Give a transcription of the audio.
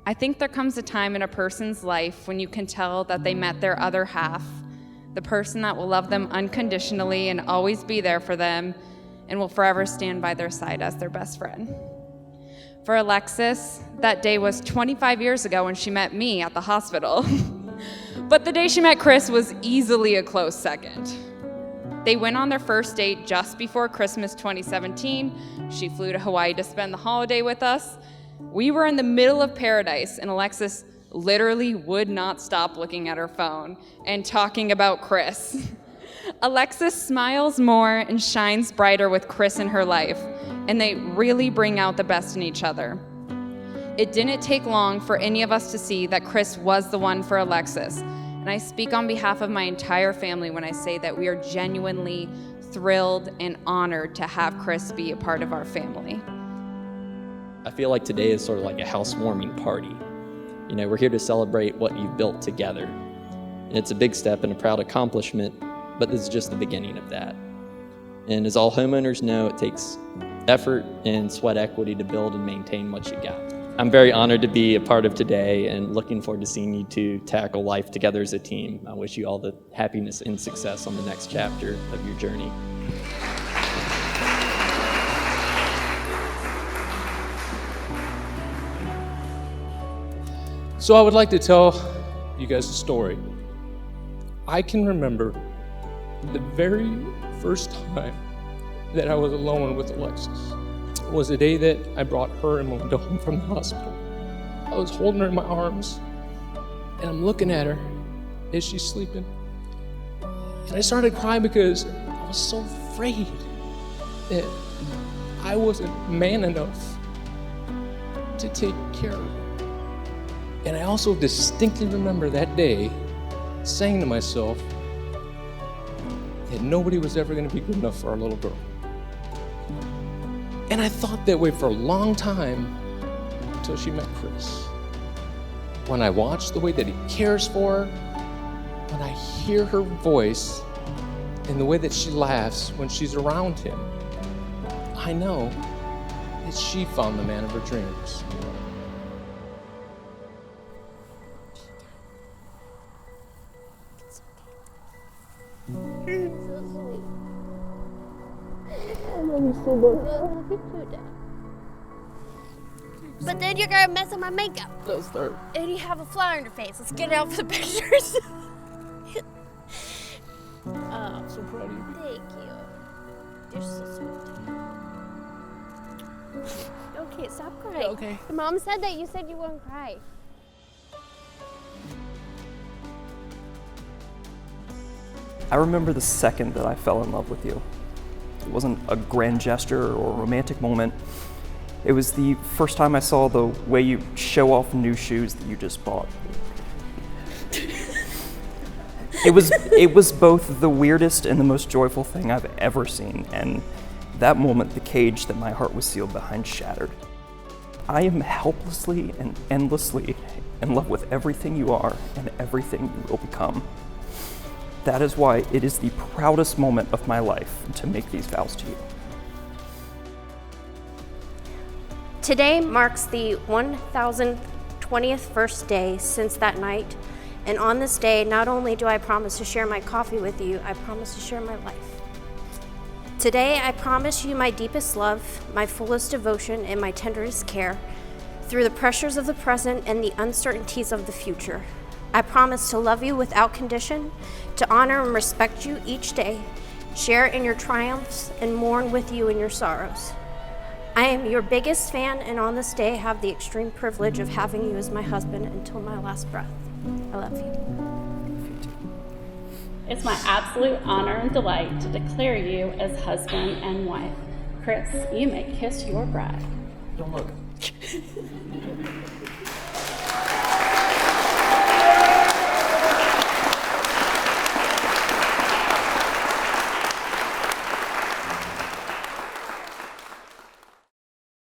I think there comes a time in a person's life when you can tell that they met their other half, the person that will love them unconditionally and always be there for them and will forever stand by their side as their best friend. For Alexxis, that day was 25 years ago when she met me at the hospital. But the day she met Chris was easily a close second. They went on their first date just before Christmas 2017. She flew to Hawaii to spend the holiday with us. We were in the middle of paradise, and Alexxis literally would not stop looking at her phone and talking about Chris. Alexxis smiles more and shines brighter with Chris in her life, and they really bring out the best in each other. It didn't take long for any of us to see that Chris was the one for Alexxis, and I speak on behalf of my entire family when I say that we are genuinely thrilled and honored to have Chris be a part of our family. I feel like today is sort of like a housewarming party. You know, we're here to celebrate what you've built together. And it's a big step and a proud accomplishment, but this is just the beginning of that. And as all homeowners know, it takes effort and sweat equity to build and maintain what you got. I'm very honored to be a part of today and looking forward to seeing you two tackle life together as a team. I wish you all the happiness and success on the next chapter of your journey. So I would like to tell you guys a story. I can remember the very first time that I was alone with Alexxis. It was the day that I brought her and Melinda home from the hospital. I was holding her in my arms, and I'm looking at her as she's sleeping. And I started crying because I was so afraid that I wasn't man enough to take care of her. And I also distinctly remember that day saying to myself that nobody was ever going to be good enough for our little girl. And I thought that way for a long time until she met Chris. When I watch the way that he cares for her, when I hear her voice and the way that she laughs when she's around him, I know that she found the man of her dreams. But then you're gonna mess up my makeup. Let's start. And you have a flower on your face. Let's get it out for the pictures. I'm so proud of you. Thank you. You're so sweet. Okay, stop crying. Okay. Your mom said that you said you wouldn't cry. I remember the second that I fell in love with you. It wasn't a grand gesture or a romantic moment. It was the first time I saw the way you show off new shoes that you just bought. It was both the weirdest and the most joyful thing I've ever seen, and that moment the cage that my heart was sealed behind shattered. I am helplessly and endlessly in love with everything you are and everything you will become. That is why it is the proudest moment of my life to make these vows to you. Today marks the 1,020th first day since that night, and on this day, not only do I promise to share my coffee with you, I promise to share my life. Today, I promise you my deepest love, my fullest devotion, and my tenderest care through the pressures of the present and the uncertainties of the future. I promise to love you without condition, to honor and respect you each day, share in your triumphs, and mourn with you in your sorrows. I am your biggest fan, and on this day have the extreme privilege of having you as my husband until my last breath. I love you. It's my absolute honor and delight to declare you as husband and wife. Chris, you may kiss your bride. Don't look.